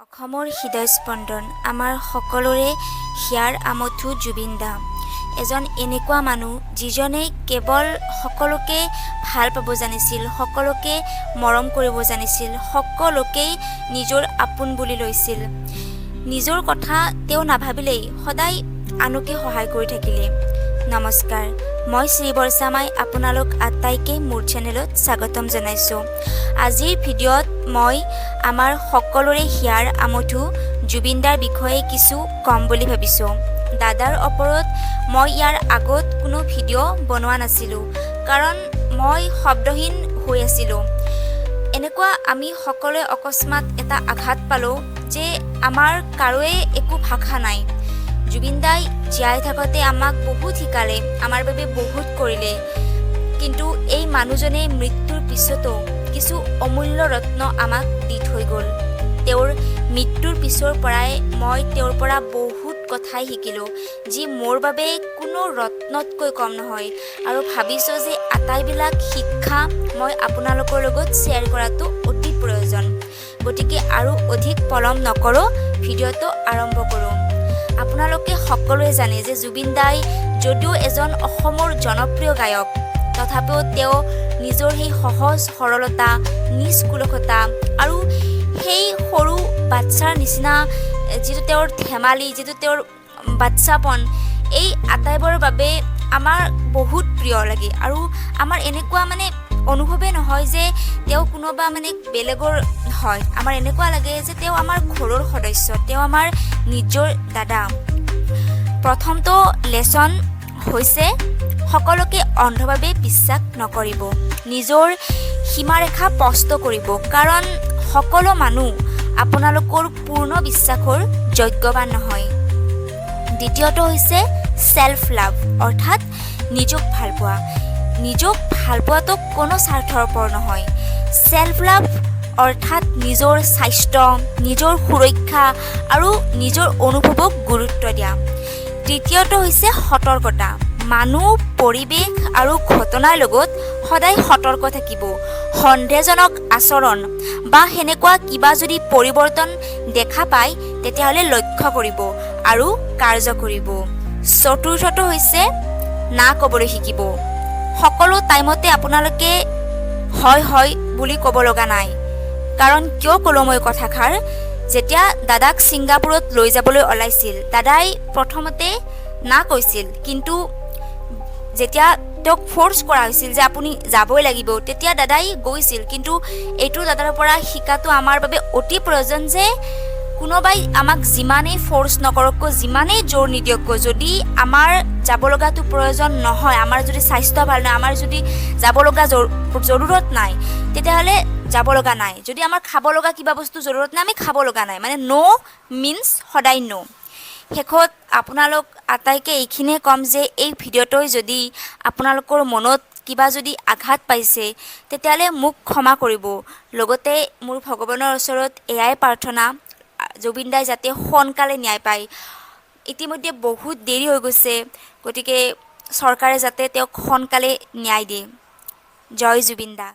অসমৰ হৃদয়স্পন্দন আমাৰ সকলোৰে হিয়াৰ আমঠু জুবিন দা এজন এনেকুৱা মানুহ যিজনে কেৱল সকলোকে ভাল পাব জানিছিল, সকলোকে মৰম কৰিব জানিছিল, সকলোকেই নিজৰ আপোন বুলি লৈছিল। নিজৰ কথা তেওঁ নাভাবিলেই সদায় আনকে সহায় কৰি থাকিলে। নমস্কাৰ, মই শ্ৰী বৰষা মাই আপোনালোক আটাইকে মোৰ চেনেলত স্বাগতম জনাইছোঁ। আজিৰ ভিডিঅ'ত মই আমাৰ সকলোৰে হিয়াৰ আমঠু জুবিন দাৰ বিষয়ে কিছু কম বুলি ভাবিছোঁ। দাদাৰ ওপৰত মই ইয়াৰ আগত কোনো ভিডিঅ' বনোৱা নাছিলোঁ, কাৰণ মই শব্দহীন হৈ আছিলোঁ। এনেকুৱা আমি সকলোৱে অকস্মাত এটা আঘাত পালোঁ যে আমাৰ কাৰোৱে একো ভাষা নাই। জুবিন দাই জীয়াই থাকোঁতে আমাক বহুত শিকালে, আমাৰ বাবে বহুত কৰিলে, কিন্তু এই মানুহজনে মৃত্যুৰ পিছতো কিছু অমূল্য ৰত্ন আমাক দি থৈ গ'ল। তেওঁৰ মৃত্যুৰ পিছৰ পৰাই মই তেওঁৰ পৰা বহুত কথাই শিকিলোঁ, যি মোৰ বাবে কোনো ৰত্নতকৈ কম নহয়, আৰু ভাবিছোঁ যে আটাইবিলাক শিক্ষা মই আপোনালোকৰ লগত শ্বেয়াৰ কৰাটো অতি প্ৰয়োজন। গতিকে আৰু অধিক পলম নকৰোঁ, ভিডিঅ'টো আৰম্ভ কৰোঁ। আপোনালোকে সকলোৱে জানে যে জুবিন দাই যদিও এজন অসমৰ জনপ্ৰিয় গায়ক, তথাপিও তেওঁ নিজৰ সেই সহজ সৰলতা, নিষ্কুলকতা আৰু সেই সৰু বাচ্চাৰ নিচিনা যিটো তেওঁৰ ধেমালি, যিটো তেওঁৰ বাচ্চাপন, এই আটাইবোৰৰ বাবে আমাৰ বহুত প্ৰিয় লাগে। আৰু আমাৰ এনেকুৱা অনুভৱেই নহয় যে তেওঁ কোনোবা বেলেগৰ হয়। আমাৰ এনেকুৱা লাগে যে তেওঁ আমাৰ ঘৰৰ সদস্য, তেওঁ আমাৰ নিজৰ দাদা। প্ৰথমটো লেচন হৈছে সকলোকে অন্ধভাৱে বিশ্বাস নকৰিব, নিজৰ সীমাৰেখা স্পষ্ট কৰিব, কাৰণ সকলো মানুহ আপোনালোকৰ পূৰ্ণ বিশ্বাসৰ যোগ্যৱান নহয়। দ্বিতীয়টো হৈছে চেল্ফ লাভ, অৰ্থাৎ নিজক ভাল পোৱা। নিজক ভাল পোৱাটো কোনো স্বাৰ্থৰ ওপৰত নহয়। চেল্ফ লাভ অৰ্থাৎ নিজৰ স্বাস্থ্য, নিজৰ সুৰক্ষা আৰু নিজৰ অনুভৱক গুৰুত্ব দিয়া। তৃতীয়টো হৈছে সতৰ্কতা। মানুহ, পৰিৱেশ আৰু ঘটনাৰ লগত সদায় সতৰ্ক থাকিব। সন্দেহজনক আচৰণ বা সেনেকুৱা কিবা যদি পৰিৱৰ্তন দেখা পায়, তেতিয়াহ'লে লক্ষ্য কৰিব আৰু কাৰ্য কৰিব। চতুৰ্থটো হৈছে না ক'বলৈ শিকিব। সকলো টাইমতে আপোনালোকে হয় হয় বুলি ক'ব লগা নাই। কাৰণ কিয় ক'লোঁ মই কথাষাৰ, যেতিয়া দাদাক ছিংগাপুৰত লৈ যাবলৈ ওলাইছিল, দাদাই প্ৰথমতে না কৈছিল, কিন্তু যেতিয়া তেওঁক ফ'ৰ্চ কৰা হৈছিল যে আপুনি যাবই লাগিব, তেতিয়া দাদাই গৈছিল। কিন্তু এইটো দাদাৰ পৰা শিকাটো আমাৰ বাবে অতি প্ৰয়োজন যে কোনোবাই আমাক যিমানেই ফ'ৰ্চ নকৰক, যিমানেই জোৰ নিদিয়ক, যদি আমাৰ যাব লগাটো প্ৰয়োজন নহয়, আমাৰ যদি স্বাস্থ্য ভাল নহয়, আমাৰ যদি যাব লগা জৰুৰত নাই, তেতিয়াহ'লে যাব লগা নাই। যদি আমাৰ খাব লগা কিবা বস্তু জৰুৰত নাই, আমি খাব লগা নাই। ন' মিনছ সদায় ন'। শেষত আপোনালোক আটাইকে এইখিনিয়ে ক'ম যে এই ভিডিঅ'টোই যদি আপোনালোকৰ মনত কিবা যদি আঘাত পাইছে, তেতিয়াহ'লে মোক ক্ষমা কৰিব। লগতে মোৰ ভগৱানৰ ওচৰত এয়াই প্ৰাৰ্থনা, জুবিন দাই যাতে সোনকালে ন্যায় পায়। ইতিমধ্যে বহুত দেৰি হৈ গৈছে, গতিকে চৰকাৰে যাতে তেওঁক সোনকালে ন্যায় দিয়ে। জয় জুবিন দা।